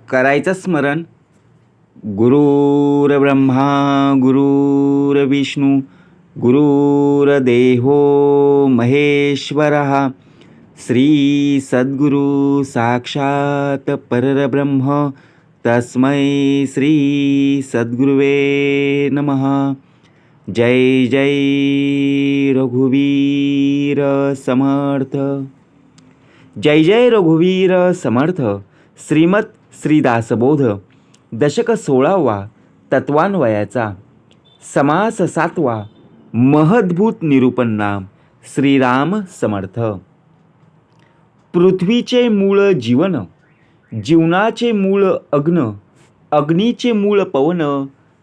करायचं स्मरण. गुरुर्ब्रह्मा गुरुर्विष्णू गुरुर्देहो महेश्वरः श्री सद्गुरु साक्षात परब्रह्म तस्मै श्री सद्गुरुवे नमः. जय जय रघुवीर समर्थ. जय जय रघुवीर समर्थ. श्रीमत श्रीदासबोध दशक 16वा तत्वान्वयाचा समास 7वा महद्भूत निरूपण नाम श्रीराम समर्थ. पृथ्वीचे मूळ जीवन, जीवनाचे मूळ अग्न, अग्नीचे मूळ पवन,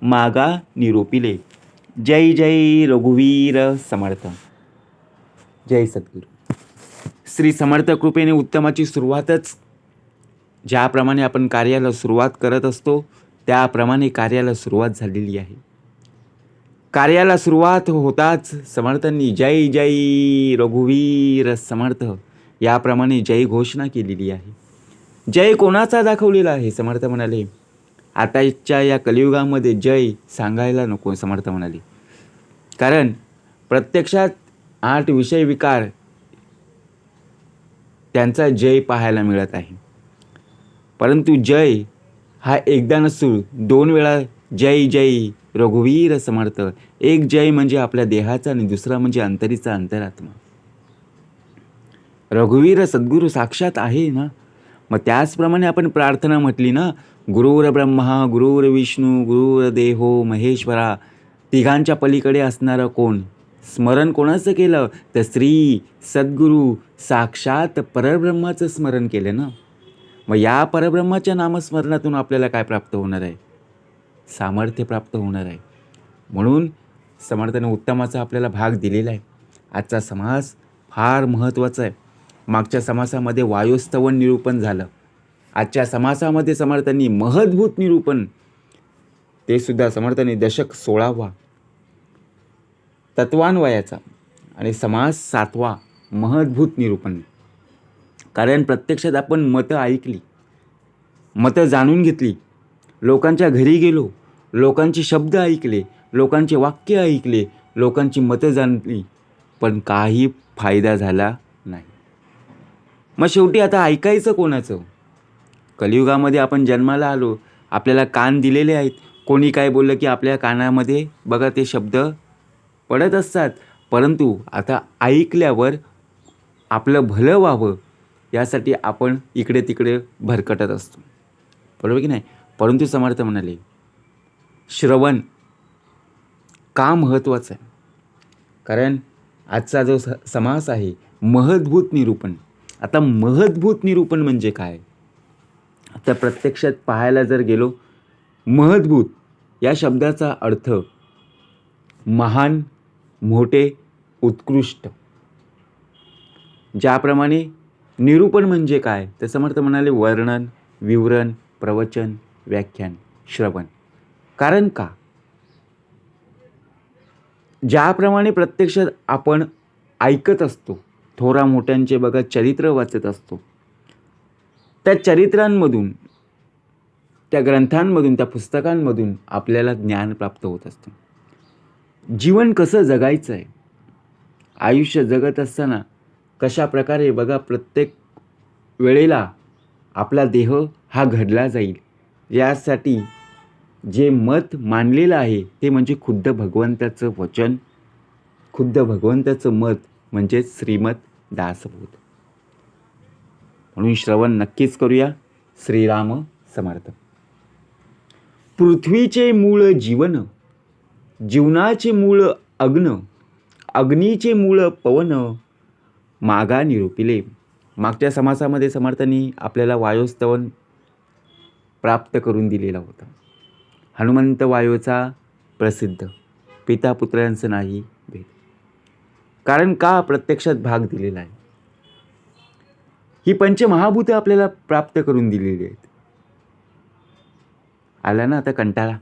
मागा निरोपिले. जय जय रघुवीर समर्थ. जय सद्गुरू. श्री समर्थ कृपेने उत्तमाची सुरुवातच ज्याप्रमाणे आपण कार्याला सुरुवात करत असतो त्याप्रमाणे कार्याला सुरुवात झालेली आहे. कार्याला सुरुवात होताच समर्थांनी जय जय रघुवीर समर्थ याप्रमाणे जय घोषणा केलेली आहे. जय कोणाचा दाखवलेला आहे? समर्थ म्हणाले आताच्या या कलियुगामध्ये जय सांगायला नको. समर्थ म्हणाले कारण प्रत्यक्षात 8 विषय विकार त्यांचा जय पाहायला मिळत आहे. परंतु जय हा एकदा नसून 2 वेळा जय जय रघुवीर समर्थ. एक जय म्हणजे आपल्या देहाचा आणि दुसरा म्हणजे अंतरीचा अंतरात्मा. रघुवीर सद्गुरू साक्षात आहे ना. मग त्याचप्रमाणे आपण प्रार्थना म्हटली ना, गुरुर ब्रह्मा गुरुर विष्णू गुरुर देहो महेश्वरा. तिघांच्या पलीकडे असणारं कोण? स्मरण कोणाचं केलं तर श्री सद्गुरू साक्षात परब्रह्माचं स्मरण केलं ना. मग या परब्रह्माच्या नामस्मरणातून आपल्याला काय प्राप्त होणार आहे? सामर्थ्य प्राप्त होणार आहे. म्हणून समर्थाने उत्तमाचा आपल्याला भाग दिलेला आहे. आजचा समास फार महत्त्वाचा आहे. मागच्या समासामध्ये वायुस्तवन निरूपण झालं. आजच्या समासामध्ये समर्थांनी महद्भूत निरूपण, ते सुद्धा समर्थांनी दशक 16वा तत्वान्वयाचा आणि समास 7वा महद्भूत निरूपण. कारण प्रत्यक्षात आपण मतं ऐकली, मतं जाणून घेतली, लोकांच्या घरी गेलो, लोकांचे शब्द ऐकले, लोकांचे वाक्य ऐकले, लोकांची मतं जाणली, पण काही फायदा झाला नाही. मग शेवटी आता ऐकायचं कोणाचं? कलियुगामध्ये आपण जन्माला आलो, आपल्याला कान दिलेले आहेत. कोणी काय बोललं की आपल्या कानामध्ये बघा ते शब्द पडत असतात. परंतु आता ऐकल्यावर आपलं भलं व्हावं यासाठी आपण इकडे तिकडे भरकटत असतो, बरोबर की नाही? परंतु समर्थ म्हणाले श्रवण का महत्त्वाचं आहे? कारण आजचा जो समास आहे महद्भूत निरूपण. आता महद्भूत निरूपण म्हणजे काय? आता प्रत्यक्षात पाहायला जर गेलो, महद्भूत या शब्दाचा अर्थ महान, मोठे, उत्कृष्ट. ज्याप्रमाणे निरूपण म्हणजे काय तर समर्थ म्हणाले वर्णन, विवरण, प्रवचन, व्याख्यान, श्रवण. कारण का? ज्याप्रमाणे प्रत्यक्षात आपण ऐकत असतो, थोरा मोठ्यांचे बघा चरित्र वाचत असतो, त्या चरित्रांमधून, त्या ग्रंथांमधून, त्या पुस्तकांमधून आपल्याला ज्ञान प्राप्त होत असतं. जीवन कसं जगायचं आहे, आयुष्य जगत असताना कशा प्रकारे बघा प्रत्येक वेळेला आपला देह हा घडला जाईल यासाठी जे मत मांडलेलं आहे ते म्हणजे खुद्द भगवंताचं वचन, खुद्द भगवंताचं मत म्हणजे श्रीमद दासबोध. म्हणून श्रवण नक्कीच करूया. श्रीराम समर्थ. पृथ्वीचे मूळ जीवन, जीवनाचे मूळ अग्न, अग्नीचे मूळ पवन, मागा निरूपिले. मागच्या समासामध्ये समर्थांनी आपल्याला वायुस्तवन प्राप्त करून दिलेला होता. हनुमंत वायूचा प्रसिद्ध, पिता पुत्रांचं नाही भेद. कारण का? प्रत्यक्षात भाग दिलेला आहे. ही पंचमहाभूतं आपल्याला प्राप्त करून दिलेली आहेत. आला ना आता कंटाळा,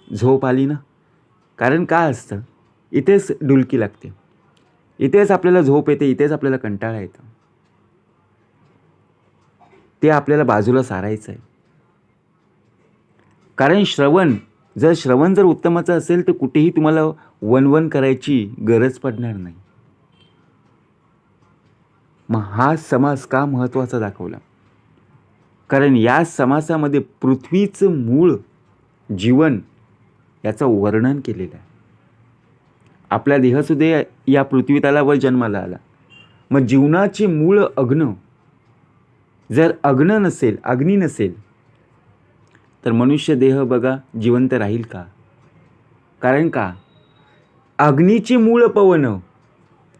झोप आली ना? कारण का असतं, इथेच डुलकी लागते, इथेच आपल्याला झोप येते, इथेच आपल्याला कंटाळा येतो. ते आपल्याला बाजूला सारायचं आहे. कारण जर श्रवण जर उत्तमाचं असेल तर कुठेही तुम्हाला वनवन करायची गरज पडणार नाही. मग हा समास का महत्त्वाचा दाखवला? कारण या समासामध्ये पृथ्वीचं मूळ जीवन याचं वर्णन केलेलं आहे. आपला देहसुद्धा या पृथ्वी तलावर जन्माला आला. मग जीवनाचे मूळ अग्न, जर अग्नी नसेल तर मनुष्य देह बघा जिवंत राहील का? कारण का अग्नीचे मूळ पवन.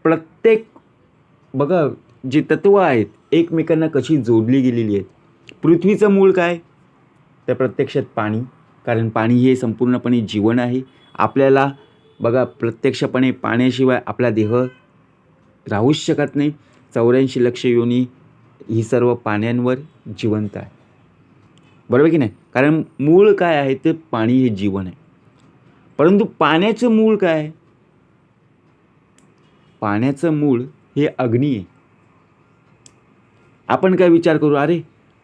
प्रत्येक बघा जी तत्व आहेत एकमेकांना कशी जोडली गेलेली आहेत. पृथ्वीचं मूळ काय? तर प्रत्यक्षात पाणी. कारण पाणी हे संपूर्णपणे जीवन आहे. आपल्याला बघा प्रत्यक्षपणे पाण्याशिवाय आपला देह राहूच शकत नाही. 84 लक्ष योनी ही सर्व पाण्यांवर जिवंत आहे. बरोबर की नाही? कारण मूळ काय आहे ते पाणी हे जीवन आहे. परंतु पाण्याचं मूळ काय? पाण्याचं मूळ हे अग्नी आहे. आपण काय विचार करू, अरे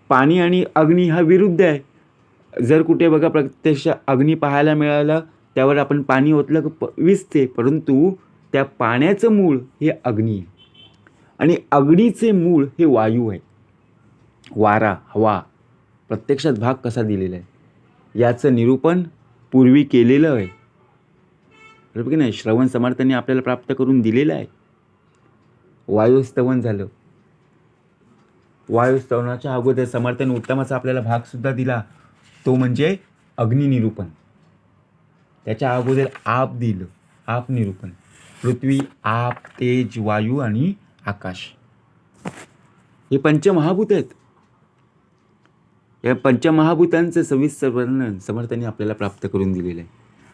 पाणी आणि अग्नी हा विरुद्ध आहे. जर कुठे बघा प्रत्यक्ष अग्नी पाहायला मिळालं त्यावर आपण पाणी ओतलं विझते. परंतु त्या पाण्याचं मूळ हे अग्नी आहे आणि अग्नीचे मूळ हे वायू आहे. वारा, हवा. प्रत्यक्षात भाग कसा दिलेला आहे याचं निरूपण पूर्वी केलेलं आहे. बरोबर की नाही? श्रवण समर्थांनी आपल्याला प्राप्त करून दिलेलं आहे. वायुस्तवन झालं. वायुस्तवनाच्या अगोदर समर्थांनी उत्तमाचा आपल्याला भागसुद्धा दिला, तो म्हणजे अग्निनिरूपण. त्याच्या अगोदर आप दिलं, आप निरूपण. पृथ्वी, आप, तेज, वायू आणि आकाश हे पंचमहाभूत आहेत. या पंचमहाभूतांचं सविस्तर वर्णन समर्थांनी आपल्याला प्राप्त करून दिलेलं आहे.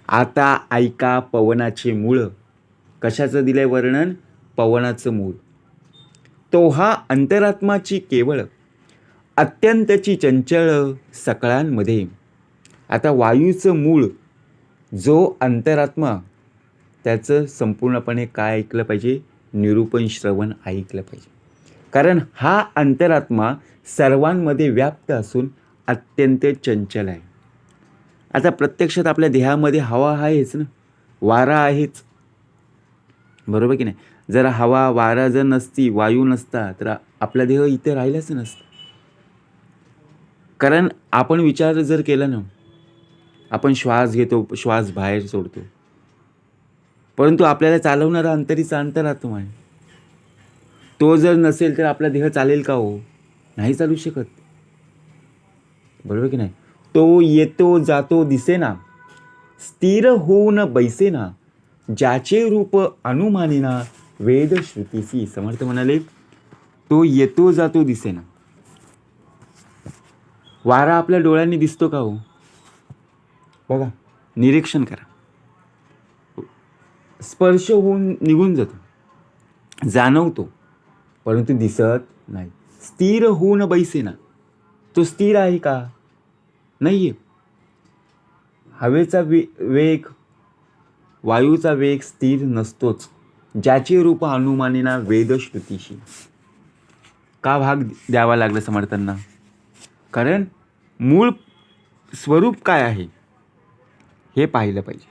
आता ऐका पवनाचे मूळ. कशाचं दिलंय वर्णन? पवनाचं मूळ. तो हा अंतरात्माची केवळ अत्यंतची चंचल सकळांमध्ये. आता वायूचं मूळ जो अंतरात्मा त्याचं संपूर्णपणे काय ऐकलं पाहिजे? निरूपण श्रवण ऐकलं पाहिजे. कारण हा अंतरात्मा सर्वांमध्ये व्याप्त असून अत्यंत चंचल आहे. आता प्रत्यक्षात आपल्या देहामध्ये हवा आहेच ना, वारा आहेच. बरोबर की नाही? जर हवा वारा जर नसती, वायू नसता तर आपला देह इथे राहिलाच नसता. कारण आपण विचार जर केला ना, आपण श्वास घेतो, श्वास बाहेर सोडतो, परंतु आपल्याला चालवणारा अंतरात्मा आहे. तो जर नसेल तर आपला देह चालेल का हो? नाही चालू शकत. बरोबर की नाही? तो येतो जातो दिसेना, स्थिर होऊन बैसेना, ज्याचे रूप अनुमानिना वेद श्रुतीसी. समर्थ म्हणाले तो येतो जातो दिसेना. वारा आपल्या डोळ्यांनी दिसतो का हो? बघा, निरीक्षण करा. स्पर्श होऊन निघून जातो, जाणवतो, परंतु दिसत नाही. स्थिर होऊन बैसेना, तो स्थिर आहे का? नाही आहे. हवेचा वेग, वायूचा वेग स्थिर नसतोच. ज्याचे रूप अनुमानिना वेद श्रुतीशी. का भाग द्यावा लागला समर्थांना? कारण मूळ स्वरूप काय आहे हे पाहिलं पाहिजे.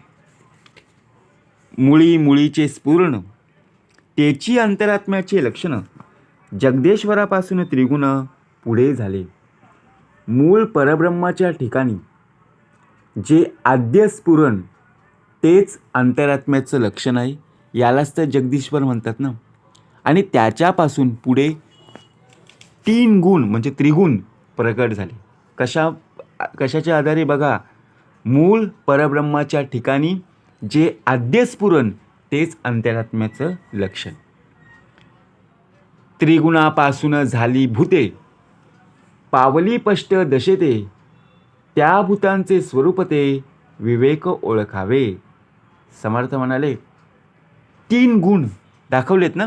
मुळीचे स्फुरण, तेची अंतरात्म्याचे लक्षण, जगदेश्वरापासून त्रिगुण पुढे झाले. मूळ परब्रह्माच्या ठिकाणी जे आद्य स्फुरण तेच अंतरात्म्याचं लक्षण आहे. यालाच तर जगदीश्वर म्हणतात ना. आणि त्याच्यापासून पुढे 3 गुण म्हणजे त्रिगुण प्रकट झाले. कशाच्या आधारे? बघा, मूळ परब्रह्माच्या ठिकाणी जे आद्य स्फुरण तेच अंतरात्म्याचं लक्षण. त्रिगुणापासून झाली भूते, पावली पष्ट दशेते, त्या भूतांचे स्वरूप ते विवेक ओळखावे. समर्थ म्हणाले 3 गुण दाखवलेत ना.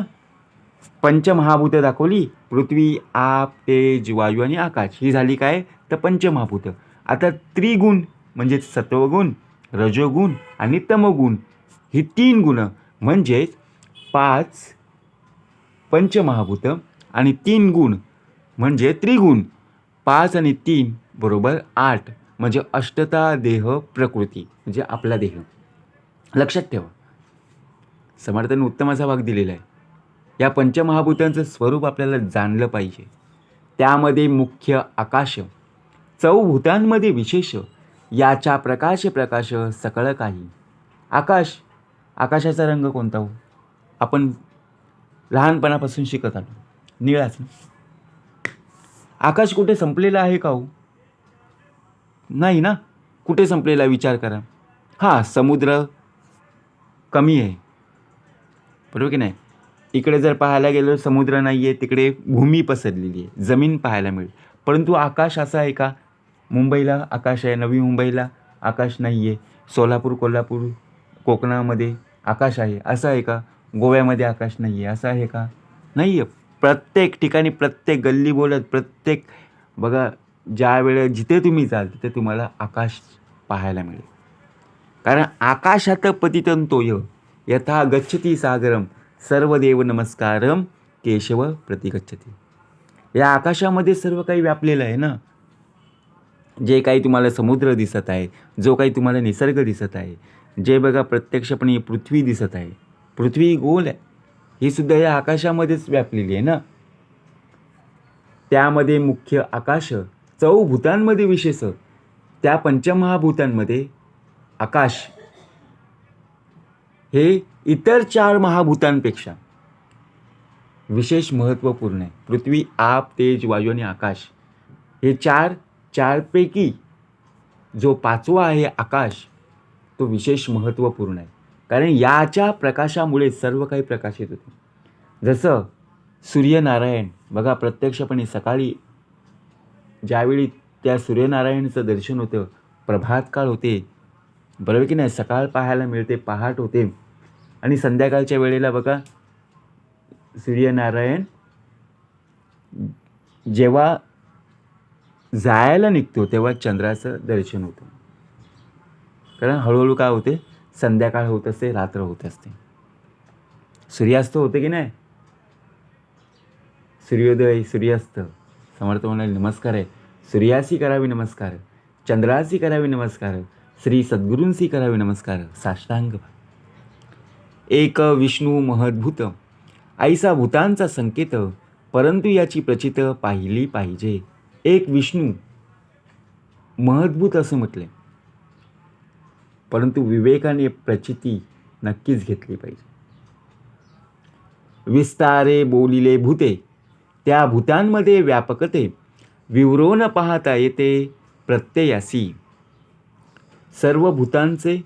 पंचमहाभूत दाखवली, पृथ्वी, आप, तेज, वायू आणि आकाश. ही झाली काय? तर पंचमहाभूत. आता त्रिगुण म्हणजे सत्वगुण, रजोगुण आणि तमोगुण. ही 3 गुण म्हणजे 5 पंचमहाभूत आणि 3 गुण म्हणजे त्रिगुण. 5 आणि 3 बरोबर 8. म्हणजे अष्टता देह प्रकृती म्हणजे आपला देह. लक्षात ठेवा, समर्थांनी उत्तम असा भाग दिलेला आहे. या पंचमहाभूतांचं स्वरूप आपल्याला जाणलं पाहिजे. त्यामध्ये मुख्य आकाश, चौभूतांमध्ये विशेष, याच्या प्रकाश प्रकाश सकळ काही. आकाश, आकाशाचा रंग कोणता हो? आपण लहानपणापासून शिकत आलो, निळाच ना. आकाश कुठे संपलेलं आहे का हो? नाही ना. कुठे संपलेला विचार करा. हां, समुद्र कमी आहे, बरोबर की नाही. इकडे जर पाहायला गेलो समुद्र नाही आहे, तिकडे भूमी पसरलेली आहे, जमीन पाहायला मिळेल. परंतु आकाश असं आहे का? मुंबईला आकाश आहे, नवी मुंबईला आकाश नाही आहे, सोलापूर कोल्हापूर कोकणामध्ये आकाश आहे असं आहे का? गोव्यामध्ये आकाश नाही आहे असं आहे का? नाही आहे. प्रत्येक ठिकाणी, प्रत्येक गल्ली बोलत, प्रत्येक बघा, ज्या वेळेला जिथे तुम्ही जाल तिथे तुम्हाला आकाश पाहायला मिळेल. कारण आकाशात पतितं तोय यथा गच्छती सागरम सर्वदेव नमस्कारम केशव प्रतिगच्छती. या आकाशामध्ये सर्व काही व्यापलेलं आहे ना. जे काही तुम्हाला समुद्र दिसत आहे, जो काही तुम्हाला निसर्ग दिसत आहे, जे बघा प्रत्यक्षपणे पृथ्वी दिसत आहे, पृथ्वी गोल आहे, ही सुद्धा या आकाशामध्येच व्यापलेली आहे ना. त्यामध्ये मुख्य आकाश, चौभूतांमध्ये विशेष, त्या पंचमहाभूतांमध्ये आकाश हे इतर 4 महाभूतांपेक्षा विशेष महत्त्वपूर्ण आहे. पृथ्वी, आप, तेज, वायू आणि आकाश हे चारपैकी जो 5वा आहे आकाश, तो विशेष महत्त्वपूर्ण आहे. कारण याच्या प्रकाशामुळे सर्व काही प्रकाशित होते. जसं सूर्यनारायण बघा, प्रत्यक्षपणे सकाळी ज्यावेळी त्या सूर्यनारायणाचं दर्शन होतं, प्रभात काळ होते, बरोबर की नाही, सकाळ पाहायला मिळते, पहाट होते. आणि संध्याकाळच्या वेळेला बघा, सूर्यनारायण जेव्हा जायला निघतो तेव्हा चंद्राचं दर्शन होतं. कारण हळूहळू काय होते, संध्याकाळ होत असते, रात्र होत असते, सूर्यास्त होते की नाही. सूर्योदय, सूर्यास्त. समर्थ म्हणाले नमस्कार आहे, सूर्यासी करावी नमस्कार, चंद्रासी करावी नमस्कार, श्री सद्गुरूंसी करावी नमस्कार, साष्टांग. एक विष्णू महद्भूत, ऐसा भूतांचा संकेत, परंतु याची प्रचित पाहिली पाहिजे. एक विष्णू महद्भूत असं म्हटले, परंतु विवेकाने प्रचिती नक्कीच घेतली पाहिजे. विस्तारे बोलिले भूते, त्या भूतांमध्ये व्यापकते, विवरून पाहता येते प्रत्ययासी. सर्व भूतांचे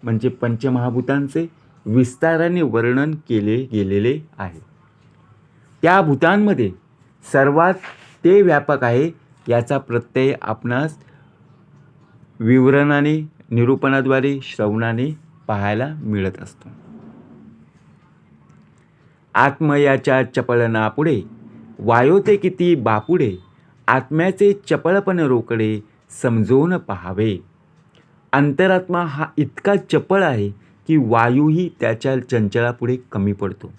म्हणजे पंचमहाभूतांचे विस्ताराने वर्णन केले गेलेले आहे. त्या भूतांमध्ये सर्वात ते व्यापक आहे याचा प्रत्यय आपणास विवरणाने, निरूपणाद्वारे, श्रवणाने पाहायला मिळत असतो. आत्मयाच्या चपळनापुढे वायोते किती बापुडे, आत्म्याचे चपळपण रोकडे समजून पाहावे. अंतरात्मा हा इतका चपळ आहे की वायूही त्याच्या चंचलापुढे कमी पडतो.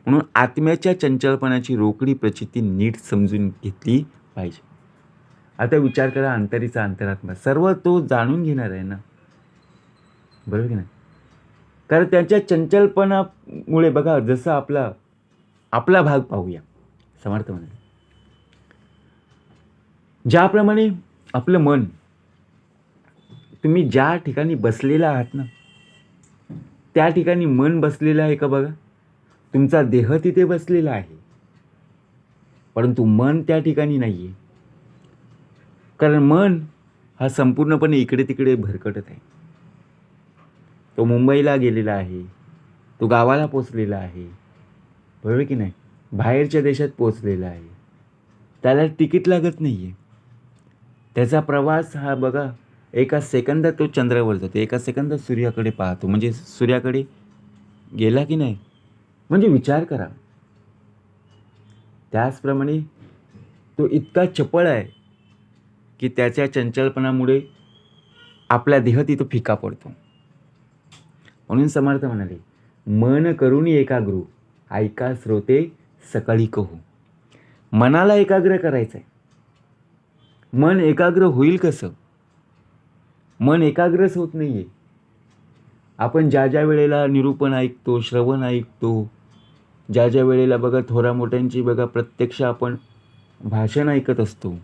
म्हणून आत्म्याच्या चंचलपणाची रोकडी प्रचिती नीट समजून घेतली पाहिजे. आता विचार करा, अंतरीचा अंतरात्मा सर्व तो जाणून घेणार आहे ना, बरोबर की नाही. कारण त्याच्या चंचलपणामुळे बघा, जसं आपला भाग पाहूया. समर्थ म्हणाले, ज्याप्रमाणे आपलं मन, तुम्ही ज्या ठिकाणी बसलेला आहात ना, त्या ठिकाणी मन बसलेलं आहे का बघा. तुमचा देह तिथे बसलेला आहे, परंतु मन त्या ठिकाणी नाही आहे. कारण मन हा संपूर्णपणे इकडे तिकडे भरकटत आहे. तो मुंबईला गेलेला आहे, तो गावाला पोचलेला आहे, बरोबर की नाही, बाहेरच्या देशात पोचलेला आहे. त्याला तिकीट लागत नाही आहे. त्याचा प्रवास हा बघा, एका सेकंदात तो चंद्रावर जातो, एका सेकंदात सूर्याकडे पाहतो. म्हणजे सूर्याकडे गेला की नाही. म्हणजे विचार करा. त्याचप्रमाणे तो इतका चपळ आहे की त्याच्या चंचलपणामुळे आपला देह तिथं फिका पडतो. म्हणून समर्थ म्हणाले, मन करून एकाग्र, ऐका श्रोते सकळी कहू. मनाला एकाग्र करायचं आहे. मन एकाग्र होईल कसं? मन एकाग्रच होत नाही आहे. आपण ज्या ज्या वेळेला निरूपण ऐकतो, श्रवण ऐकतो, ज्या ज्या वेळेला बघा थोरा मोठ्यांची बघा प्रत्यक्ष आपण भाषण ऐकत असतो,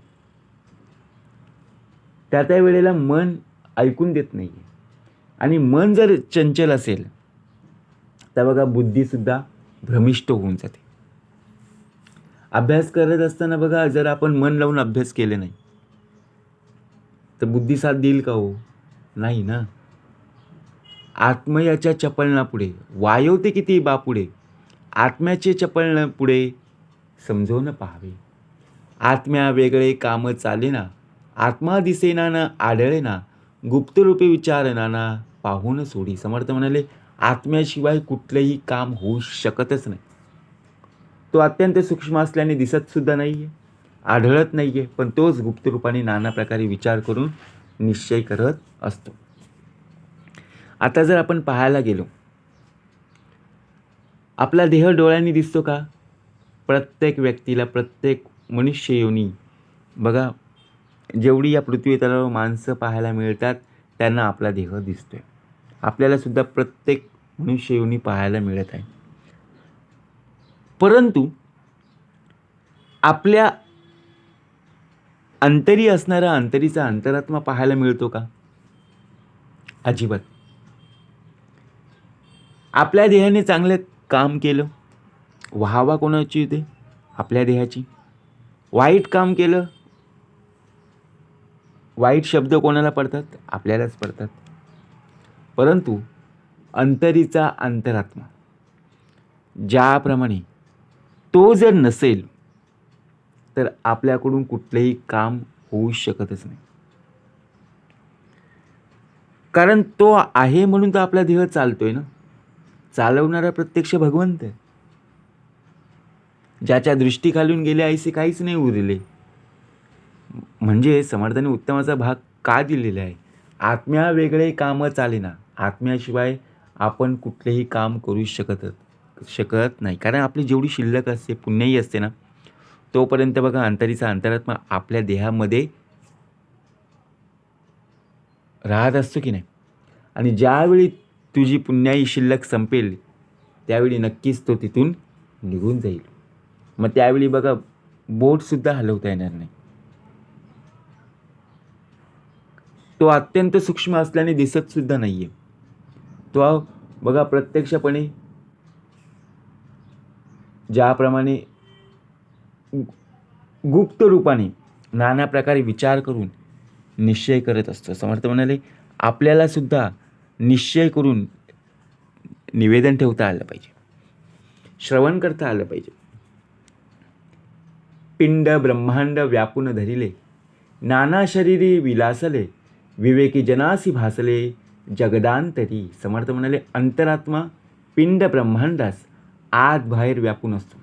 त्या वेळेला मन ऐकून देत नाही आहे. आणि मन जर चंचल असेल तर बघा बुद्धीसुद्धा भ्रमिष्ट होऊन जाते. अभ्यास करत असताना बघा जर आपण मन लावून अभ्यास केले नाही तर बुद्धी साथ देईल का हो? नाही ना. आत्मयाच्या चपळणापुढे वायोते किती बापुढे, आत्म्याचे चपळणापुढे समजवून पाहावे. आत्म्या वेगळे काम चालेना, आत्मा दिसेना न आढळेना, गुप्तरूपे विचारणाना पाहून सोडी. समर्थ म्हणाले आत्म्याशिवाय कुठलंही काम होऊ शकतच नाही. तो अत्यंत सूक्ष्म असल्याने दिसत सुद्धा नाही आहे, आढळत नाही आहे, पण तोच गुप्त रूपाने नाना प्रकारे विचार करून निश्चय करत असतो. आता जर आपण पाहायला गेलो, आपला देह डोळ्यांनी दिसतो का? प्रत्येक व्यक्तीला, प्रत्येक मनुष्य योनी बघा जेवढी या पृथ्वी तलावर माणसं पाहायला मिळतात त्यांना आपला देह दिसतोय. आपल्याला सुद्धा प्रत्येक मनुष्य योनी पाहायला मिळत आहे. परंतु आपल्या अंतरी असणारा अंतरीचा अंतरात्मा पाहायला मिळतो का? अजिबात. आपल्या देहाने चांगलं काम केलं, वाहवा कोणाची होते? आपल्या देहाची. वाईट काम केलं, वाईट शब्द कोणाला पडतात? आपल्यालाच पडतात. परंतु अंतरीचा अंतरात्मा ज्याप्रमाणे तो जर नसेल तर आपल्याकडून कुठलंही काम होऊ शकतच नाही. कारण तो आहे म्हणून तर आपला देह चालतोय ना. चालवणारा प्रत्यक्ष भगवंत आहे. ज्याच्या दृष्टी खालून गेले ऐसे काहीच नाही उरले. म्हणजे समर्थाने उत्तमाचा भाग का दिलेला आहे? आत्म्या वेगळे काम चालेना, आत्म्याशिवाय आपण कुठलेही काम करू शकत नाही. कारण आपली जेवढी शिल्लक असते, पुण्याही असते ना, तोपर्यंत बघा अंतरीचा अंतरात्मा आपल्या देहामध्ये राहत असतो की नाही. आणि ज्यावेळी तुझी पुण्याई शिल्लक संपेल त्यावेळी नक्कीच तो तिथून निघून जाईल. मग त्यावेळी बघा बोटसुद्धा हलवता येणार नाही. तो अत्यंत सूक्ष्म असल्याने दिसत सुद्धा नाहीये. तो बघा प्रत्यक्षपणे ज्याप्रमाणे गुप्त रूपाने नाना प्रकारे विचार करून निश्चय करत असतो. समर्थ म्हणाले आपल्याला सुद्धा निश्चय करून निवेदन ठेवता आलं पाहिजे, श्रवण करता आलं पाहिजे. पिंड ब्रह्मांड व्यापून धरिले, नाना शरीरी विलासले, विवेकी जनासी भासले जगदांतरी. समर्थ म्हणाले अंतरात्मा पिंड ब्रह्मांडास आत बाहेर व्यापून असतो.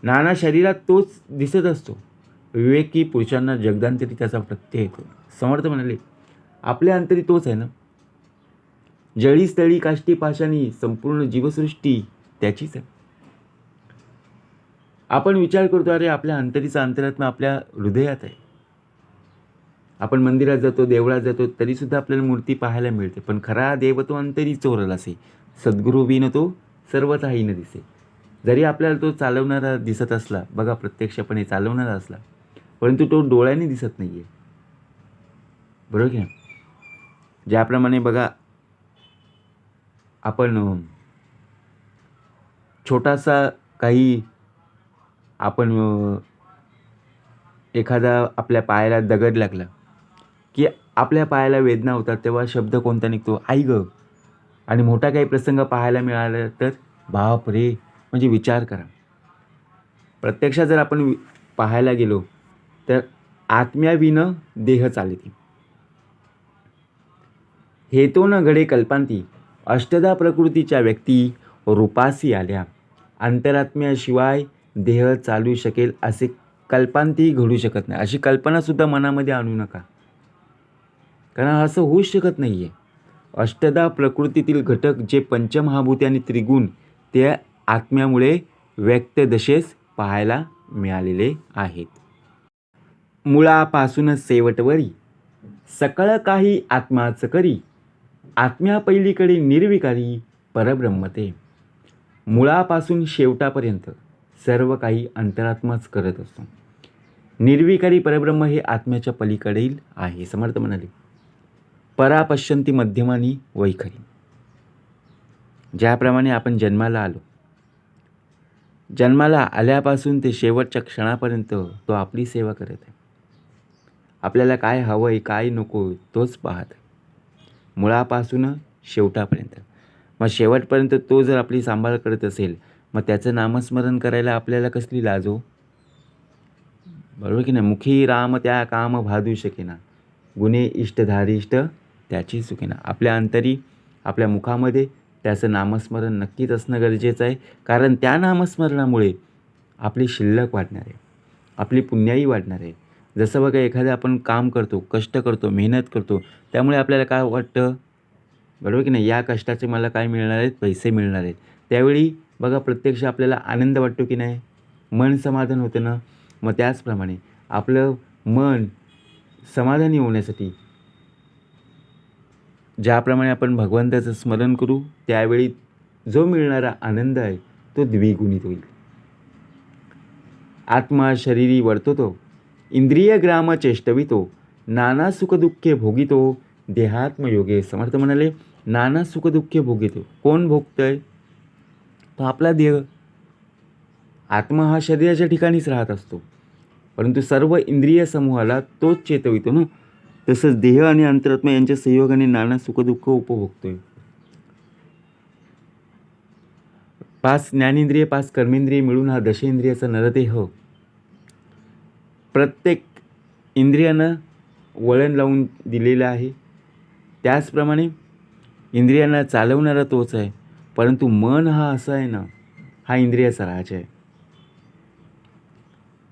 नाना शरीरात तोच दिसत असतो. विवेकी पुरुषांना जगदांतरी त्याचा प्रत्यय येतो. समर्थ म्हणाले आपल्या अंतरी तोच आहे ना. जळी स्थळी काष्टी पाशाणी संपूर्ण जीवसृष्टी त्याचीच आहे. आपण विचार करतो अरे आपल्या अंतरीचा अंतरात्मा आपल्या हृदयात आहे. आपण मंदिरात जातो, देवळात जातो, तरीसुद्धा आपल्याला मूर्ती पाहायला मिळते. पण खरा देव तो अंतरी चोरला असे, सद्गुरू विन तो सर्वथाही न दिसे. जरी आपल्याला तो चालवणारा दिसत असला, बघा प्रत्यक्षपणे चालवणारा असला, परंतु तो डोळ्याने दिसत नाही आहे. बरोबर की नाही? ज्याप्रमाणे बघा आपण छोटासा काही आपण एखादा आपल्या पायाला दगड लागला की आपल्या पायाला वेदना होतात, तेव्हा शब्द कोणता निघतो? आई ग. आणि मोठा काही प्रसंग पाहायला मिळाला तर बाप रे. म्हणजे विचार करा, प्रत्यक्षात जर आपण पाहायला गेलो तर आत्म्याविन देह चालती, हेतो न घडे कल्पांती, अष्टदा प्रकृतीच्या व्यक्ती रूपासी आल्या, अंतरात्म्याशिवाय देह चालू शकेल असे कल्पांती घडू शकत नाही. अशी कल्पनासुद्धा मनामध्ये आणू नका, कारण असं होऊच शकत नाही आहे. अष्टदा प्रकृतीतील घटक जे पंचमहाभूते आणि त्रिगुण ते आत्म्यामुळे व्यक्तदशेस पाहायला मिळालेले आहेत. मुळापासून शेवटवरी सकळ काही आत्माच करी, आत्म्या पहिलीकडे निर्विकारी परब्रह्म ते. मुळापासून शेवटापर्यंत सर्व काही अंतरात्माच करत असतो. निर्विकारी परब्रह्म हे आत्म्याच्या पलीकडील आहे. समर्थ म्हणाले, परा पश्यंती मध्यमानी वैखरी. ज्याप्रमाणे आपण जन्माला आलो, जन्माला आल्यापासून ते शेवटच्या क्षणापर्यंत तो आपली सेवा करत आहे. आपल्याला काय हवं आहे, काय नको तोच पाहत आहे, मुळापासून शेवटापर्यंत. मग शेवटपर्यंत तो जर आपली सांभाळ करत असेल, मग त्याचं नामस्मरण करायला आपल्याला कसली लाज हो? बरोबर की नाही? मुखी राम त्या काम भादू शकेना, गुन्हे इष्ट धारिष्ट त्याची चुकेना. आपल्या अंतरी, आपल्या मुखामध्ये त्याचं नामस्मरण नक्कीच असणं गरजेचं आहे. कारण त्या नामस्मरणामुळे आपली शिल्लक वाढणार आहे, आपली पुण्याई वाढणार आहे. जसं बघा, एखादं आपण काम करतो, कष्ट करतो, मेहनत करतो, त्यामुळे आपल्याला काय वाटतं? बरोबर की नाही? या कष्टाचे मला काय मिळणार आहेत? पैसे मिळणार आहेत. त्यावेळी बघा प्रत्यक्ष आपल्याला आनंद वाटतो की नाही? मन समाधान होतं ना? मग त्याचप्रमाणे आपलं मन समाधानी होण्यासाठी ज्याप्रमाणे आपण भगवंताचं स्मरण करू, त्यावेळी जो मिळणारा आनंद आहे तो द्विगुणित होईल. आत्मा शरीरी वर्ततो, इंद्रिय ग्राम चेष्टवितो, नाना सुखदुःखे भोगितो, देहात्मयोगे. समर्थ म्हणाले, नाना सुखदुःखे भोगितो. कोण भोगतंय? तो आपला देह. आत्मा हा शरीराच्या ठिकाणीच राहत असतो, परंतु सर्व इंद्रिय समूहाला तोच चेतवितो ना. तसंच देह आणि अंतरात्मा यांच्या संयोगाने नाना सुखदुःख उपभोगतोय. 5 ज्ञानेंद्रिय, 5 कर्मेंद्रिय मिळून हा दशेंद्रियाचा नरदेह प्रत्येक इंद्रियानं वळण लावून दिलेलं आहे. त्याचप्रमाणे इंद्रियांना चालवणारा तोच आहे, परंतु मन हा असा आहे ना, हा इंद्रियाचा राजा आहे.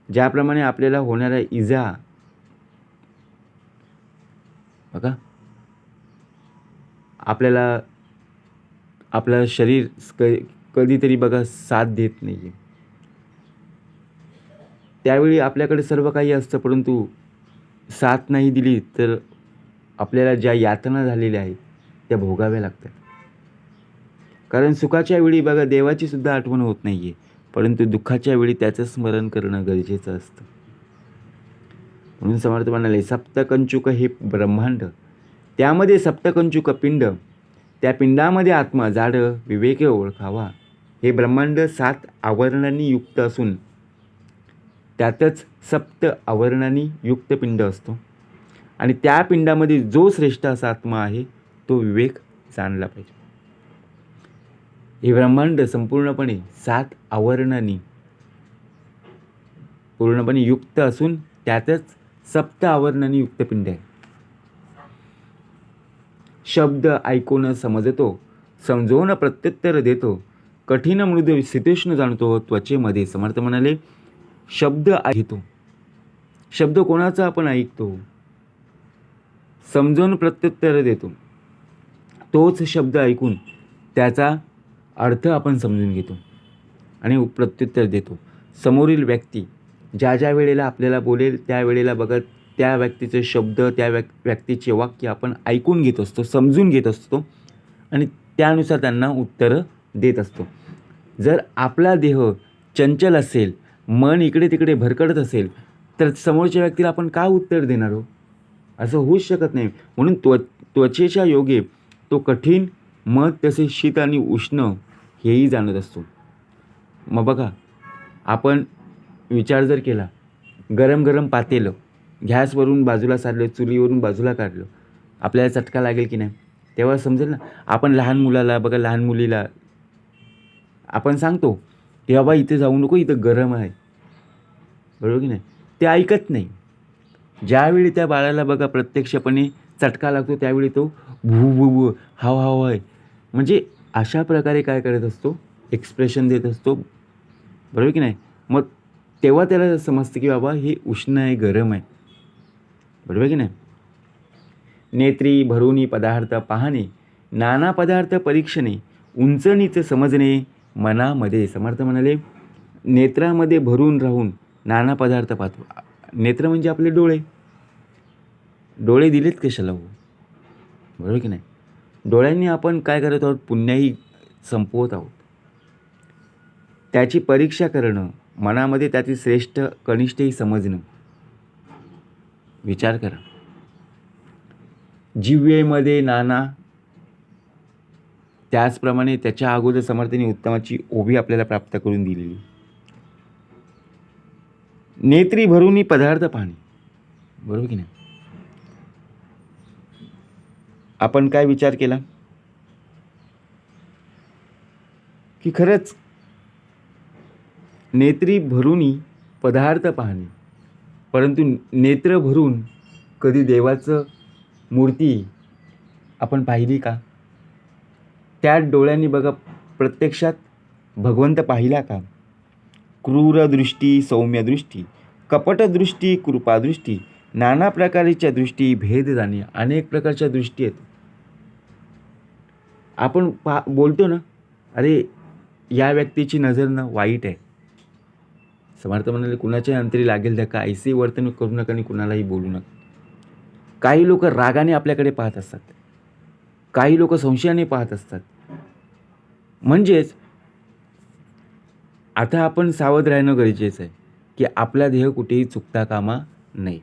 ज्याप्रमाणे आपल्याला होणाऱ्या इजा बघा, आपल्याला आपलं शरीर कधीतरी बघा साथ देत नाही आहे. त्यावेळी आपल्याकडे सर्व काही असतं, परंतु साथ नाही दिली तर आपल्याला ज्या यातना झालेल्या आहेत त्या भोगाव्या लागतात. कारण सुखाच्या वेळी बघा देवाची सुद्धा आठवण होत नाही आहे, परंतु दुःखाच्या वेळी त्याचं स्मरण करणं गरजेचं असतं. म्हणून समर्थ म्हणाले, सप्तकंचुक हे ब्रह्मांड, त्यामध्ये सप्तकंचुक पिंड, त्या पिंडामध्ये आत्मा जाड विवेके ओळखावा. हे ब्रह्मांड 7 आवरणांनी युक्त असून त्यातच सप्त आवरणांनी युक्त पिंड असतो, आणि त्या पिंडामध्ये जो श्रेष्ठ असा आत्मा आहे तो विवेक जाणला पाहिजे. हे ब्रह्मांड संपूर्णपणे 7 आवरणांनी पूर्णपणे युक्त असून त्यातच सप्त आवरणांनी युक्त पिंड आहे. शब्द ऐकून समजतो, समजवून प्रत्युत्तर देतो, कठीण मृद शीतोष्ण जाणतो त्वचेमध्ये. समर्थ म्हणाले, शब्द ऐकतो. शब्द कोणाचा आपण ऐकतो? समजून प्रत्युत्तर देतो. तोच शब्द ऐकून त्याचा अर्थ आपण समजून घेतो आणि प्रत्युत्तर देतो. समोरील व्यक्ती ज्या ज्या वेळेला आपल्याला बोलेल त्यावेळेला बघत त्या व्यक्तीचे शब्द, त्या व्यक्तीचे वाक्य आपण ऐकून घेत असतो, समजून घेत असतो आणि त्यानुसार त्यांना उत्तरं देत असतो. जर आपला देह चंचल असेल, मन इकडे तिकडे भरकटत असेल, तर समोरच्या व्यक्तीला आपण काय उत्तर देणार हो? असं होऊच शकत नाही. म्हणून त्वचेच्या योगे तो कठीण, मग तसे शीत आणि उष्ण हेही जाणत असतो. मग बघा, आपण विचार जर केला, गरम गरम पातेलं गॅसवरून बाजूला सारलं, चुलीवरून बाजूला काढलं, आपल्याला चटका लागेल की नाही? तेव्हा समजेल ना. आपण लहान मुलाला बघा, लहान मुलीला आपण सांगतो की बाबा इथे जाऊ नको, इथं गरम आहे, बरोबर की नाही? ते ऐकत नाही. ज्यावेळी त्या बाळाला बघा प्रत्यक्षपणे चटका लागतो त्यावेळी तो भू भू भू हाव हाव आहे, म्हणजे अशा प्रकारे काय करत असतो? एक्सप्रेशन देत असतो, बरोबर की नाही? मग तेव्हा त्याला समजतं की बाबा हे उष्ण आहे, गरम आहे, बरोबर की नाही? नेत्री भरूनी पदार्थ पाहणे, नाना पदार्थ परीक्षणे, उंच नीच समजणे मनामध्ये. समर्थ म्हणाले, नेत्रामध्ये भरून राहून नाना पदार्थ पाहतो. नेत्र म्हणजे आपले डोळे. डोळे दिलेत कशाला हो, बरोबर की नाही? डोळ्यांनी आपण काय करत आहोत? पुण्याही संपवत आहोत. त्याची परीक्षा करणं, मनामध्ये त्याची श्रेष्ठ कनिष्ठही समजणं. विचार करा. जिव्हेमध्ये नाना, त्याचप्रमाणे त्याच्या अगोदर समर्थांनी उत्तमाची ओवी आपल्याला प्राप्त करून दिलेली. नेत्री भरूनी पदार्थ पाहणे, बरोबर की नाही? आपण काय विचार केला की खरंच नेत्री भरूनी पदार्थ पाहणे, परंतु नेत्र भरून कधी देवाचं मूर्ती आपण पाहिली का? त्या डोळ्यांनी बघा प्रत्यक्षात भगवंत पाहिला का? क्रूरदृष्टी, सौम्यदृष्टी, कपटदृष्टी, कृपादृष्टी, नाना प्रकारच्या दृष्टी, भेद जाणे, अनेक प्रकारच्या दृष्टी आहेत. आपण बोलतो ना, अरे या व्यक्तीची नजर ना वाईट आहे. समर्थ म्हणाले, कुणाच्या अंतरी लागेल धक्का, ऐसे वर्तणूक करू नका आणि कुणालाही बोलू नका. काही लोक रागाने आपल्याकडे पाहत असतात, काही लोक संशयाने पाहत असतात. म्हणजेच आता आपण सावध राहणं गरजेचं आहे की आपला देह कुठेही चुकता कामा नये.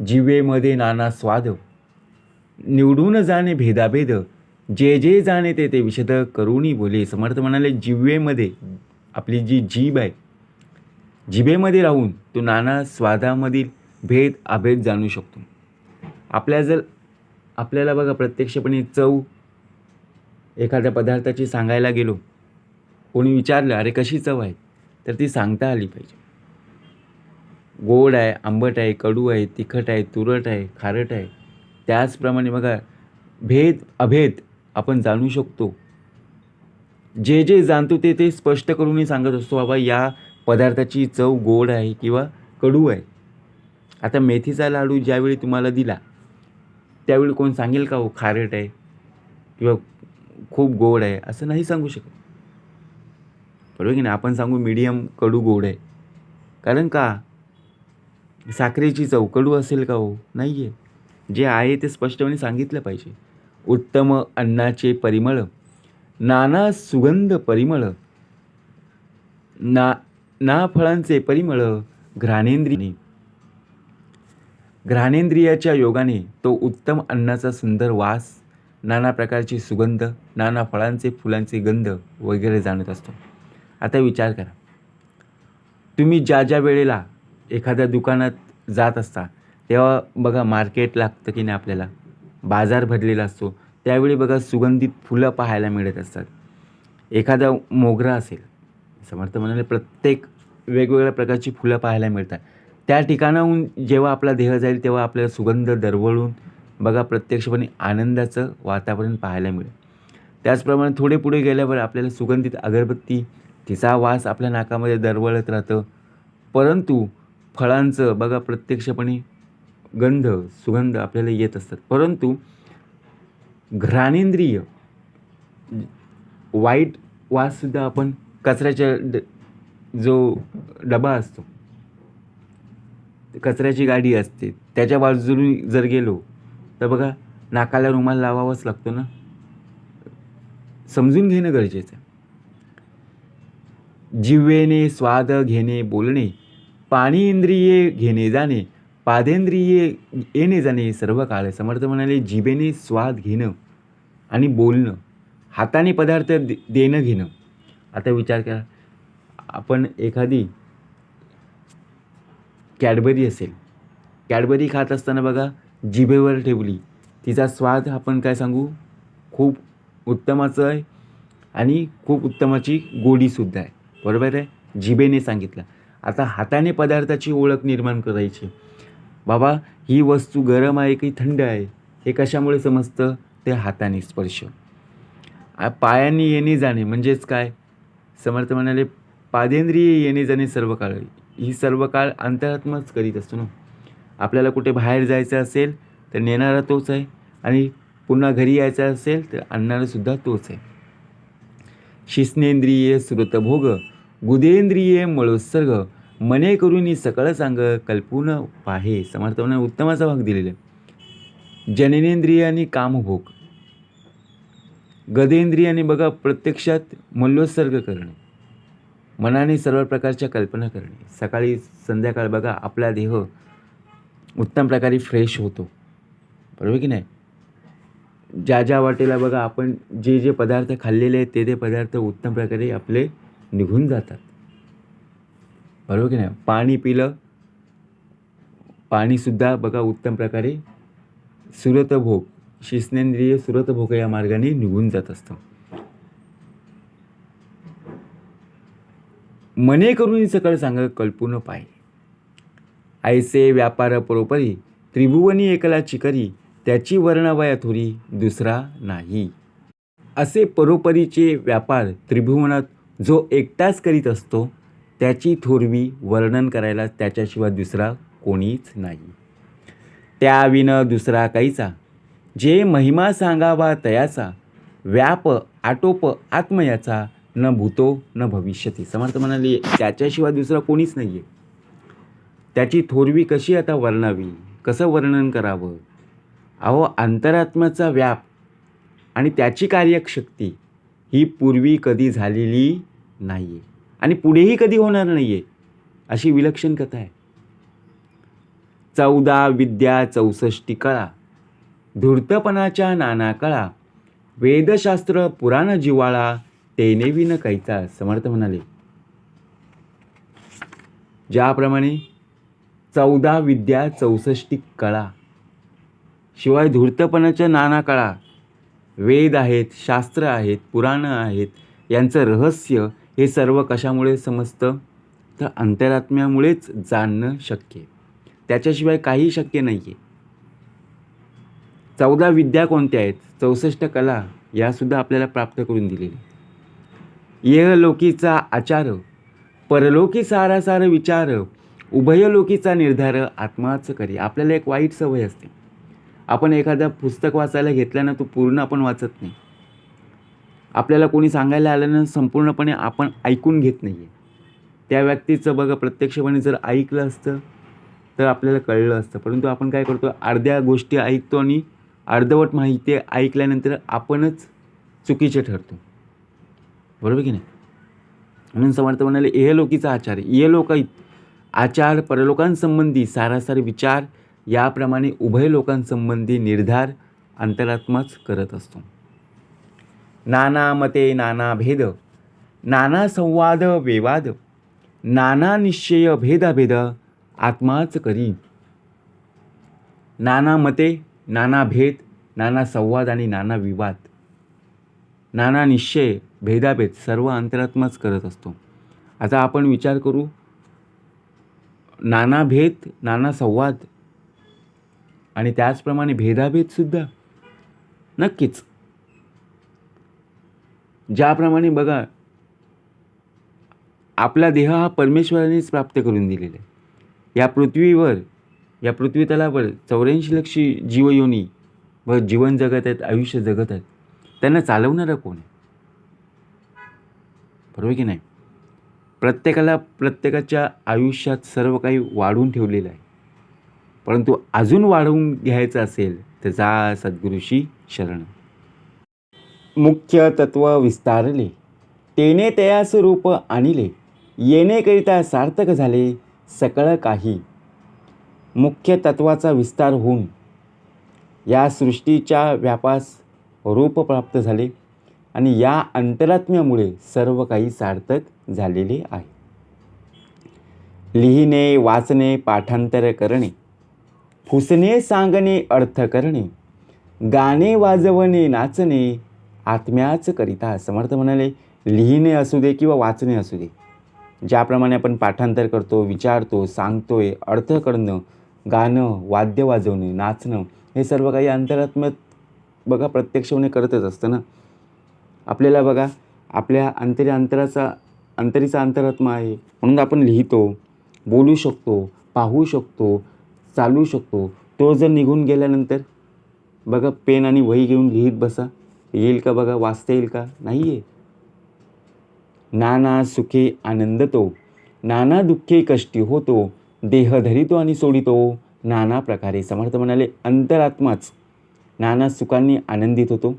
जिव्हेमध्ये नाना स्वाद, निवडून जाणे भेदाभेद, जे जे जाणे ते ते विशद करुणी बोले. समर्थ म्हणाले, जिव्हेमध्ये आपली जी जीभ आहे, जिभेमध्ये राहून तो नाना स्वादामधील भेद अभेद जाणू शकतो. आपल्याला बघा प्रत्यक्षपणे चव एखाद्या पदार्थाची सांगायला गेलो, कोणी विचारलं अरे कशी चव आहे, तर ती सांगता आली पाहिजे. गोड आहे, आंबट आहे, कडू आहे, तिखट आहे, तुरट आहे, खारट आहे. त्याचप्रमाणे बघा भेद अभेद आपण जाणू शकतो. जे जे जाणतो ते ते स्पष्ट करूनही सांगत असतो, बाबा या पदार्थाची चव गोड आहे किंवा कडू आहे. आता मेथीचा लाडू ज्यावेळी तुम्हाला दिला त्यावेळी कोण सांगेल का हो खारट आहे किंवा खूप गोड आहे, असं नाही सांगू शकत, बरोबर की नाही? आपण सांगू मीडियम कडू गोड आहे. कारण का? साखरेची चव कडू असेल का हो? नाही आहे. जे आहे ते स्पष्टपणे सांगितलं पाहिजे. उत्तम अन्नाचे परिमळ, नाना सुगंध परिमळ, ना फळांचे परिमळ, घ्राणेंद्रियाच्या योगाने तो उत्तम अन्नाचा सुंदर वास, नाना प्रकारची सुगंध, नाना फळांचे फुलांचे गंध वगैरे जाणत असतो. आता विचार करा, तुम्ही ज्या ज्या वेळेला एखाद्या दुकानात जात असता तेव्हा बघा मार्केट लागतं की नाही, आपल्याला बाजार भरलेला असतो, त्यावेळी बघा सुगंधित फुलं पाहायला मिळत असतात. एखादा मोगरा असेल, समर्थ म्हणाले प्रत्येक वेगवेगळ्या प्रकारची फुलं पाहायला मिळतात. त्या ठिकाणाहून जेव्हा आपला देह जाईल तेव्हा आपल्याला सुगंध दरवळून बघा प्रत्यक्षपणे आनंदाचं वातावरण पाहायला मिळेल. त्याचप्रमाणे थोडे पुढे गेल्यावर आपल्याला सुगंधित अगरबत्ती, तिचा वास आपल्या नाकामध्ये दरवळत राहतं. परंतु फळांचं बघा प्रत्यक्षपणे गंध सुगंध आपल्याला येत असतात. परंतु घ्राणेंद्रिय वाईट वाससुद्धा आपण कचऱ्याच्या जो डबा असतो, कचऱ्याची गाडी असते, त्याच्या बाजूने जर गेलो तर बघा नाकाला रुमाल लावावाच लागतो ना. समजून घेणं गरजेचं आहे. जिव्हेने स्वाद घेणे बोलणे, पाणी इंद्रिये घेणे जाणे, पादेंद्रिये येणे जाणे सर्व काळ. समर्थ म्हणाले, जिभेने स्वाद घेणं आणि बोलणं, हाताने पदार्थ देणं घेणं. आता विचार करा, आपण एखादी कॅडबरी असेल, कॅडबरी खात असताना बघा जिभेवर ठेवली, तिचा स्वाद आपण काय सांगू, खूप उत्तमाचं आहे आणि खूप उत्तमाची गोडीसुद्धा आहे, बरोबर आहे, जिभेने सांगितलं. आता हाताने पदार्थाची ओळख निर्माण करायची. बाबा ही वस्तू गरम आहे की थंड आहे, हे कशामुळे समजतं, ते हाताने स्पर्श. पायांनी येणे जाणे म्हणजेच काय, समर्थ म्हणाले पादेंद्रिय येणे जाणे सर्व काळ. ही सर्व काळ अंतरात्माच करीत असतो ना. आपल्याला कुठे बाहेर जायचं असेल तर नेणारा तोच आहे आणि पुन्हा घरी यायचं असेल तर आणणारासुद्धा तोच आहे. शिस्नेंद्रिये श्रुतभोग, गुदेंद्रिये मळोत्सर्ग, मने करून सकळ सांग कल्पून पाहे. समर्थ म्हणाले उत्तमाचा भाग दिलेला आहे. जननेंद्रिय आणि कामभोग. गदेंद्रियाने बघा प्रत्यक्षात मल्लोत्सर्ग करणे, मनाने सर्व प्रकारच्या कल्पना करणे. सकाळी संध्याकाळ बघा आपला देह उत्तम प्रकारे फ्रेश होतो, बरोबर की नाही. ज्या ज्या वाटेला बघा आपण जे जे पदार्थ खाल्लेले आहेत ते पदार्थ उत्तम प्रकारे आपले निघून जातात, बरोबर की नाही. पाणी पिलं, पाणीसुद्धा बघा उत्तम प्रकारे सुरतभोग, शिस्नेंद्रिय सुरतभोग या मार्गाने निघून जात असतं. मने करून सकळ सांग कल्पून पाय, ऐसे व्यापार परोपरी त्रिभुवनी एकला चिकरी, त्याची वर्णवया थोरी दुसरा नाही. असे परोपरीचे व्यापार त्रिभुवनात जो एकटाच करीत असतो त्याची थोरवी वर्णन करायला त्याच्याशिवाय दुसरा कोणीच नाही. त्याविन दुसरा काहीचा, जे महिमा सांगावा तयाचा, व्याप आटोप आत्मयाचा, न भूतो न भविष्यती. समर्थ म्हणाले त्याच्याशिवाय दुसरा कोणीच नाही आहे. त्याची थोरवी कशी आता वर्णावी, कसं वर्णन करावं. अहो, अंतरात्म्याचा व्याप आणि त्याची कार्यशक्ती ही पूर्वी कधी झालेली नाही आहे आणि पुढेही कधी होणार नाही आहे, अशी विलक्षण कथा आहे. 14 विद्या 64 कळा, धूर्तपणाच्या नाना कळा, वेदशास्त्र पुराण जिवाळा, तेने विन कैचा. समर्थ म्हणाले ज्याप्रमाणे 14 विद्या 64 कळा, शिवाय धूर्तपणाच्या नाना कळा, वेद आहेत, शास्त्र आहेत, पुराणं आहेत, यांचं रहस्य हे सर्व कशामुळे समजतं, तर अंतरात्म्यामुळेच जाणणं शक्य आहे. त्याच्याशिवाय काही शक्य नाही आहे. 14 विद्या कोणत्या आहेत, 64 कला यासुद्धा आपल्याला प्राप्त करून दिलेल्या. इहलोकीचा आचार, परलोकी सारासार विचार, उभयलोकीचा निर्धार आत्माच करी. आपल्याला एक वाईट सवय असते, आपण एखादं पुस्तक वाचायला घेतल्यानं तो पूर्ण आपण वाचत नाही. आपल्याला कोणी सांगायला आलं ना संपूर्णपणे आपण ऐकून घेत नाही आहे. त्या व्यक्तीचं बघा प्रत्यक्षपणे जर ऐकलं असतं तर आपल्याला कळलं असतं, परंतु आपण काय करतो, अर्ध्या गोष्टी ऐकतो आणि अर्धवट माहिती ऐकल्यानंतर आपणच चुकीचे ठरतो, बरोबर की नाही. म्हणून समर्थ म्हणाले इहलोकीचा आचार, इहलोक आचार, परलोकांसंबंधी सारासार विचार, याप्रमाणे उभय लोकांसंबंधी निर्धार अंतरात्माच करत असतो. नाना मते नाना भेद, नाना संवाद विवाद, नाना निश्चय भेदाभेद, आत्माच करी. नाना मते, नाना भेद, नाना संवाद आणि नाना विवाद, नाना निश्चय भेदाभेद सर्व अंतरात्माच करत असतो. आता आपण विचार करू, नाना भेद, नाना संवाद आणि त्याचप्रमाणे भेदाभेदसुद्धा नक्कीच. ज्याप्रमाणे बघा आपला देह हा परमेश्वरानेच प्राप्त करून दिलेला आहे. या पृथ्वीवर, या पृथ्वी तलावर 84 लक्ष जीवयोनी व जीवन जगत आहेत, आयुष्य जगत आहेत. त्यांना चालवणारा कोण आहे, बरोबर की नाही. प्रत्येकाला प्रत्येकाच्या आयुष्यात सर्व काही वाढवून ठेवलेलं आहे, परंतु अजून वाढवून घ्यायचं असेल तर जा सद्गुरूशी शरण. मुख्य तत्व विस्तारले, तेने तयास रूप आणिले, येणेकरिता सार्थक झाले सकळ काही. मुख्य तत्वाचा विस्तार होऊन या सृष्टीच्या व्यापास रूप प्राप्त झाले आणि या अंतरात्म्यामुळे सर्व काही सार्थक झालेले आहे. लिहिणे वाचणे पाठांतर करणे, फुसणे सांगणे अर्थ करणे, गाणे वाजवणे नाचणे, आत्म्याच करिता. समर्थ म्हणाले लिहिणे असू दे किंवा वाचणे असू दे, ज्याप्रमाणे आपण पाठांतर करतो, विचारतो, सांगतोय, अर्थ करणं, गाणं, वाद्य वाजवणे, नाचणं, हे सर्व काही अंतरात्म्यात बघा प्रत्यक्षपणे करतच असतं ना. आपल्याला बघा आपल्या अंतरीचा अंतरात्मा आहे, म्हणून आपण लिहितो, बोलू शकतो, पाहू शकतो, चालू शकतो. तो जर निघून गेल्यानंतर बघा पेन आणि वही घेऊन लिहित बसा, येईल का बघा, वाचता येईल का, नाही आहे. नाना सुखे आनंदतो, नाना दुःखे कष्टी होतो, देह धरितो आणि सोडितो नाना प्रकारे. समर्थ म्हणाले अंतरात्माच नाना सुखांनी आनंदित होतो,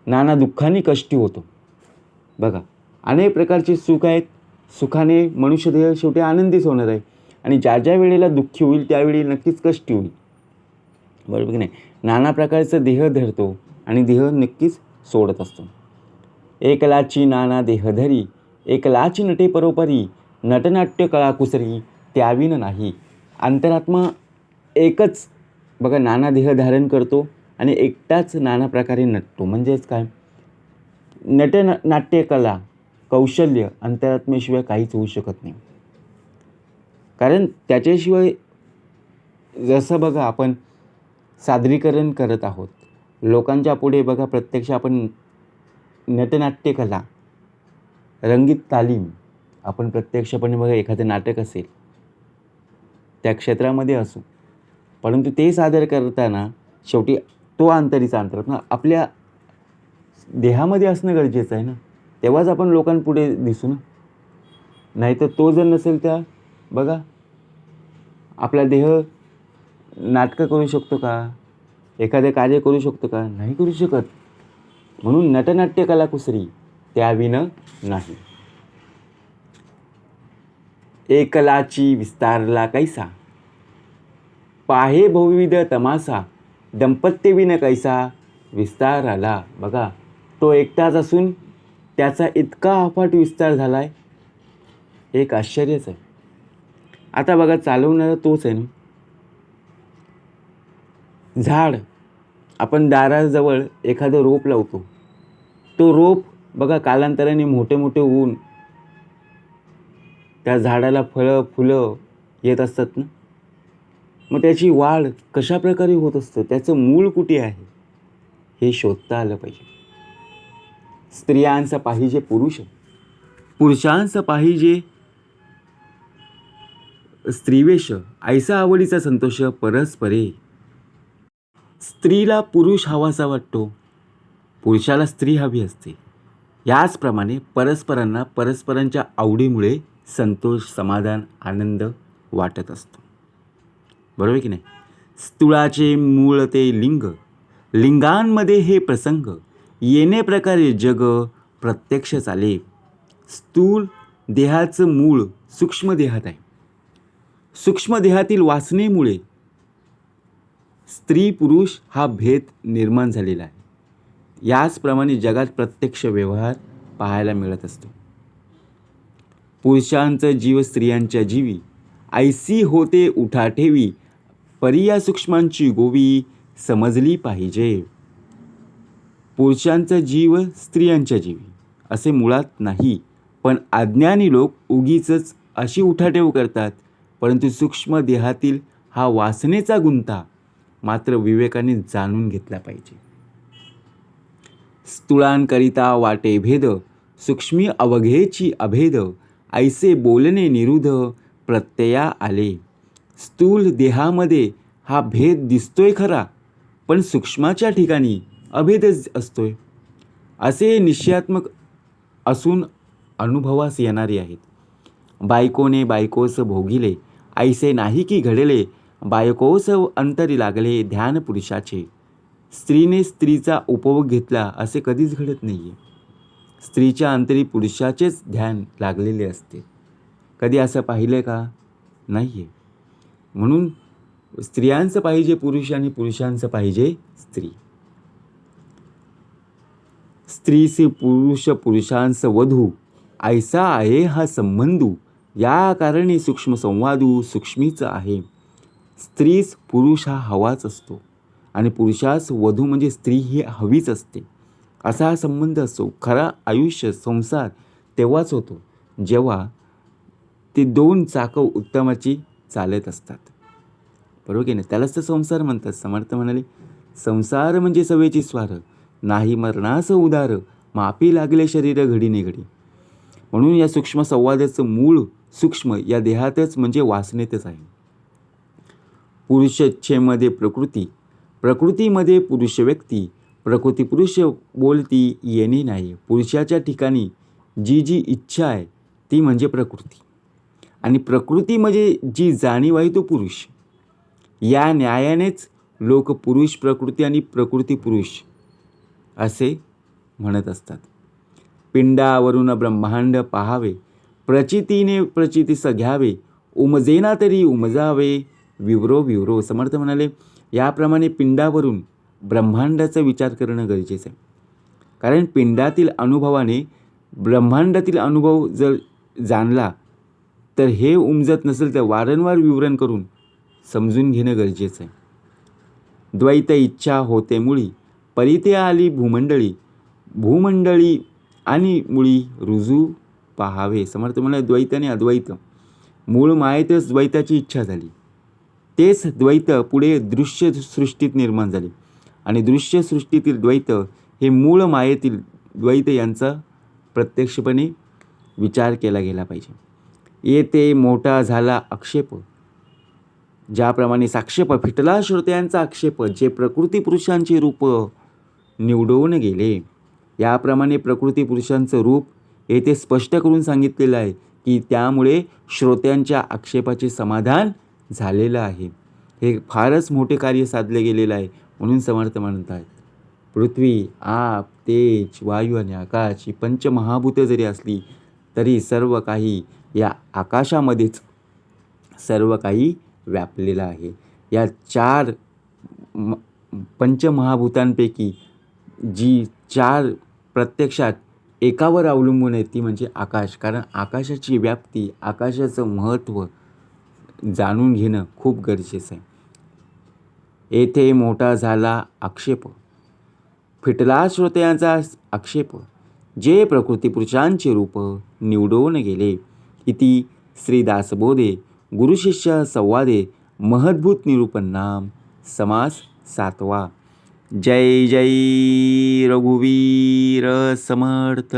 नाना दुःखांनी कष्टी होतो. बघा, अनेक प्रकारचे सुख आहेत. सुखाने मनुष्यदेह शेवटी आनंदीच होणार आहे आणि ज्या ज्या वेळेला दुःखी होईल त्यावेळी नक्कीच कष्टी होईल. बरोबर की नाही? नाना प्रकारचं देह धरतो आणि देह नक्कीच सोडत असतो. एकलाची नाना देहधरी, एकलाची नटे परोपरी, नटनाट्य कळा कुसरी, त्याविन नाही. अंतरात्मा एकच बघा नाना देह धारण करतो आणि एकटाच नाना प्रकारे नटतो. म्हणजेच काय? नाट्यकला कौशल्य अंतरात्म्याशिवाय काहीच होऊ शकत नाही. कारण त्याच्याशिवाय जसं बघा आपण सादरीकरण करत आहोत लोकांच्या पुढे, बघा प्रत्यक्ष आपण नटनाट्यकला, रंगीत तालीम, आपण प्रत्यक्षपणे बघा एखादं नाटक असेल त्या क्षेत्रामध्ये असू, परंतु ते सादर करताना शेवटी तो अंतरात्मा आपल्या देहामध्ये असणं गरजेचं आहे ना, तेव्हाच आपण लोकांपुढे दिसू ना. नाहीतर तो जर नसेल तर बघा आपला देह नाटकं करू शकतो का? एखादे कार्य करू शकतो का? नाही करू शकत. म्हणून नटनाट्य कला कुसरी, त्याविन नाही. एकलाची विस्तारला कैसा, पाहे बहुविध तमासा, दंपत्यविन कैसा विस्तार आला. बघा, तो एकटाच असून त्याचा इतका अफाट विस्तार झाला आहे, एक आश्चर्यच आहे. आता बघा चालवणारा तोच आहे ना. झाड, आपण दाराजवळ एखादं रोप लावतो, तो रोप बघा कालांतराने मोठे मोठे होऊन त्या झाडाला फळं फुलं येत असतात ना. मग त्याची वाढ कशा प्रकारे होत असतं, त्याचं मूळ कुठे आहे हे शोधता आलं पाहिजे. स्त्रियांचा पाहिजे पुरुष, पुरुषांचा पाहिजे स्त्रीवेश, ऐसा आवडीचा संतोष परस्परे. स्त्रीला पुरुष हवासा वाटतो, पुरुषाला स्त्री हवी असते. याचप्रमाणे परस्परांना परस्परांच्या आवडीमुळे संतोष, समाधान, आनंद वाटत असतो. बरोबर की नाही? स्थूळाचे मूळ ते लिंग, लिंगांमध्ये हे प्रसंग, येणे प्रकारे जग प्रत्यक्ष चाले. स्थूल देहाचं मूळ सूक्ष्म देहात आहे. सूक्ष्म देहातील वासनेमुळे स्त्री पुरुष हा भेद निर्माण झालेला आहे. याचप्रमाणे जगात प्रत्यक्ष व्यवहार पाहायला मिळत असतो. पुरुषांचं जीव स्त्रियांच्या जीवी, ऐसी होते उठा ठेवी, परी या सूक्ष्मांची गोवी समजली पाहिजे. पुरुषांचा जीव स्त्रियांच्या जीवी असे मुळात नाही, पण अज्ञानी लोक उगीच अशी उठाठेव करतात. परंतु सूक्ष्म देहातील हा वासनेचा गुंता मात्र विवेकाने जाणून घेतला पाहिजे. स्थूळांकरिता वाटे भेद, सूक्ष्मी अवघेची अभेद, ऐसे बोलणे निरुध प्रत्यया आले. स्थूल देहामध्ये हा भेद दिसतोय खरा, पण सूक्ष्माच्या ठिकाणी अभेदच असतोय. असे निश्चयात्मक असून अनुभवास येणारे आहेत. बायकोने बायकोस भोगिले, ऐसे नाही की घडले, बायकोस अंतरी लागले ध्यान पुरुषाचे. स्त्रीने स्त्रीचा उपभोग घेतला असे कधीच घडत नाही आहे. स्त्रीच्या अंतरी पुरुषाचेच ध्यान लागलेले असते. कधी असं पाहिलं का? नाही आहे. म्हणून स्त्रियांचं पाहिजे पुरुष आणि पुरुषांचं पाहिजे स्त्री. स्त्रीसे पुरुष, पुरुषांस वधू, ऐसा आहे हा संबंधू, या कारणे सूक्ष्म संवादू सूक्ष्मीच आहे. स्त्रीस पुरुष हा हवाच असतो आणि पुरुषास वधू म्हणजे स्त्री ही हवीच असते. असा हा संबंध असतो. खरा आयुष्य संसार तेव्हाच होतो जेव्हा ते दोन चाकं उत्तमाची चालत असतात. बरोबर की नाही? त्यालाच तर संसार म्हणतात. समर्थ म्हणाले, संसार म्हणजे सवेची स्वार, नाही मरणास उदार, मापी लागले शरीर घडीने घडी. म्हणून या सूक्ष्म संवादाचं मूळ सूक्ष्म या देहातच म्हणजे वासनेतच आहे. पुरुषच्छेमध्ये प्रकृती, प्रकृतीमध्ये पुरुष व्यक्ती, प्रकृती पुरुष बोलती येणे नाही. पुरुषाच्या ठिकाणी जी जी इच्छा आहे ती म्हणजे प्रकृती आणि प्रकृती म्हणजे जी जाणीव आहे तो पुरुष. या न्यायानेच लोक पुरुष प्रकृती आणि प्रकृती पुरुष असे म्हणत असतात. पिंडावरून ब्रह्मांड पाहावे, प्रचितीने प्रचितीस घ्यावे, उमजेना तरी उमजावे, विवरो विवरो. समर्थ म्हणाले याप्रमाणे पिंडावरून ब्रह्मांडाचा विचार करणं गरजेचं आहे. कारण पिंडातील अनुभवाने ब्रह्मांडातील अनुभव जर जाणला तर हे उमजत नसेल तर वारंवार विवरण करून समजून घेणं गरजेचं आहे. द्वैत इच्छा होते मुळी, परिते आली भूमंडळी, भूमंडळी आणि मुळी रुजू पाहावे. समर्थ म्हणाले द्वैत आणि अद्वैत, मूळ मायेतच द्वैताची इच्छा झाली. तेच द्वैत पुढे दृश्य सृष्टीत निर्माण झाले आणि दृश्य सृष्टीतील द्वैत हे मूळ मायेतील द्वैत यांचा प्रत्यक्षपणे विचार केला गेला पाहिजे. येथे मोठा झाला आक्षेप, ज्याप्रमाणे साक्षेप फिटला श्रोत्यांचा आक्षेप, जे प्रकृती पुरुषांचे रूप निवडून गेले. याप्रमाणे प्रकृती पुरुषांचं रूप येथे स्पष्ट करून सांगितलेलं आहे की त्यामुळे श्रोत्यांच्या आक्षेपाचे समाधान झालेलं आहे. हे फारच मोठे कार्य साधले गेलेलं आहे. म्हणून समर्थ म्हणतात पृथ्वी, आप, तेज, वायू आणि आकाश ही पंचमहाभूतं जरी असली तरी सर्व काही या आकाशामध्येच सर्व काही व्यापलेलं आहे. या चार पंचमहाभूतांपैकी जी चार प्रत्यक्षात एकावर अवलंबून आहे ती म्हणजे आकाश. कारण आकाशाची व्याप्ती, आकाशाचं महत्त्व जाणून घेणं खूप गरजेचं आहे. येथे मोठा झाला आक्षेप, फिटला श्रोत्यांचा आक्षेप, जे प्रकृती पुरुषांचे रूप निवडून गेले. इति श्री दासबोधे गुरुशिष्य संवादे महद्भूत निरूपण नाम समास 7वा. जय जय रघुवीर समर्थ.